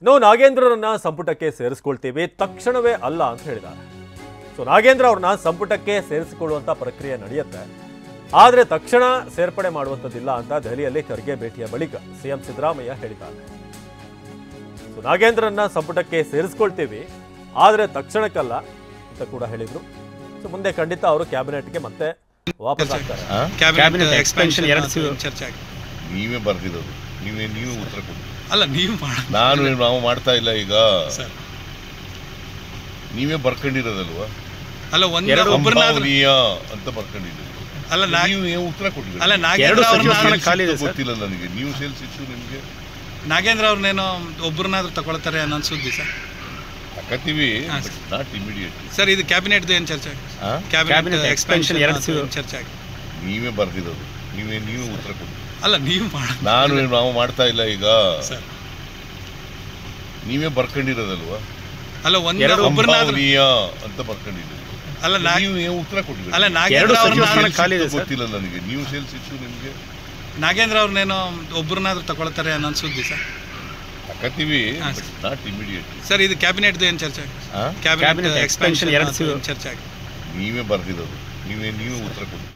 ಇನ್ನು ನಾಗೇಂದ್ರರನ್ನ ಸಂಪುಟಕ್ಕೆ ಸೇರಿಸಿಕೊಳ್ತೀವಿ, ತಕ್ಷಣವೇ ಅಲ್ಲ ಅಂತ ಹೇಳಿದ್ದಾರೆ. ಸೊ ನಾಗೇಂದ್ರ ಅವ್ರನ್ನ ಸಂಪುಟಕ್ಕೆ ಸೇರಿಸಿಕೊಳ್ಳುವಂತ ಪ್ರಕ್ರಿಯೆ ನಡೆಯುತ್ತೆ, ಆದರೆ ತಕ್ಷಣ ಸೇರ್ಪಡೆ ಮಾಡುವಂಥದ್ದಿಲ್ಲ ಅಂತ ದೆಹಲಿಯಲ್ಲಿ ಖರ್ಗೆ ಭೇಟಿಯ ಬಳಿಕ ಸಿಎಂ ಸಿದ್ದರಾಮಯ್ಯ ಹೇಳಿದ್ದಾರೆ. ಸೊ ನಾಗೇಂದ್ರರನ್ನ ಸಂಪುಟಕ್ಕೆ ಸೇರಿಸಿಕೊಳ್ತೀವಿ, ಆದರೆ ತಕ್ಷಣಕ್ಕಲ್ಲ ಅಂತ ಕೂಡ ಹೇಳಿದ್ರು. ಸೊ ಮುಂದೆ ಖಂಡಿತ ಅವರು ಕ್ಯಾಬಿನೆಟ್ಗೆ ಮತ್ತೆ ವಾಪಸ್ ಆಗ್ತಾರೆ. ಕ್ಯಾಬಿನೆಟ್ ಎಕ್ಸ್ಪೆನ್ಷನ್ ಚರ್ಚೆ ಆಗಿದೆ. ನೀವೇ ಬರ್ದಿರೋದು, ನೀವೇ ಉತ್ತರ ಕೊಡಿ. ಅಲ್ಲ ನೀವು ನಾವು ಮಾಡ್ತಾ ಇಲ್ಲ ಈಗ, ನೀವೇ ಬರ್ಕೊಂಡಿರೋದಲ್ವಾ? ಅಲ್ಲ ಒಬ್ಬರನ್ನೀಯ ಅಂತ ಬರ್ಕೊಂಡಿದ್ದೀರಿ. ಅಲ್ಲ ನೀವು ಉತ್ತರ ಕೊಟ್ಟಿದ್ದೀರಿ. ಅಲ್ಲ ನಾಗೇಂದ್ರ ಗೊತ್ತಿಲ್ಲ ನನಗೆ, ನೀವು ಸೇಲ್ಸ್ ಇತ್ತು ನಿಮಗೆ. ನಾಗೇಂದ್ರ ಅವ್ರನ್ನೇನೋ ಒಬ್ಬರನ್ನಾದ್ರೂ ತಗೊಳ್ತಾರೆ ಅನ್ನೋ ಸುದ್ದಿ ಸರ್. ತಗೋತೀವಿ, ನಾಟ್ ಇಮಿಡಿಯೇಟ್. ಸರ್ ಇದು ಕ್ಯಾಬಿನೆಟ್ ಏನು ಚರ್ಚೆ ಕ್ಯಾಬಿನೆಟ್ ಎಕ್ಸ್ಪೆನ್ಷನ್ ಚರ್ಚೆ ಆಗಿದೆ. ನೀವೇ ಬರ್ದಿರೋದು, ನೀವೇ ಉತ್ತರ ಕೊಡಿ. ಅಲ್ಲ ನೀವು ನಾವು ಮಾಡ್ತಾ ಇಲ್ಲ ಈಗ, ನೀವೇ ಬರ್ಕೊಂಡಿರೋದಲ್ವಾ? ಅಲ್ಲ ಒಬ್ಬರನ್ನೀಯ ಅಂತ ಬರ್ಕೊಂಡಿದ್ದೀರಿ. ಅಲ್ಲ ನೀವು ಉತ್ತರ ಕೊಟ್ಟಿದ್ದೀರಿ. ಅಲ್ಲ ನಾಗೇಂದ್ರ ಗೊತ್ತಿಲ್ಲ ನನಗೆ, ನೀವು ಸೇಲ್ಸ್ ಇತ್ತು ನಿಮಗೆ. ನಾಗೇಂದ್ರ ಅವ್ರನ್ನೇನೋ ಒಬ್ಬರನ್ನಾದ್ರೂ ತಗೊಳ್ತಾರೆ ಅನ್ನೋ ಸುದ್ದಿ ಸರ್. ತಗೋತೀವಿ, ನಾಟ್ ಇಮಿಡಿಯೇಟ್. ಸರ್ ಇದು ಕ್ಯಾಬಿನೆಟ್ ಏನು ಚರ್ಚೆ ಕ್ಯಾಬಿನೆಟ್ ಎಕ್ಸ್ಪೆನ್ಷನ್ ಚರ್ಚೆ ಆಗಿದೆ. ನೀವೇ ಬರ್ದಿರೋದು, ನೀವೇ ಉತ್ತರ ಕೊಡಿ.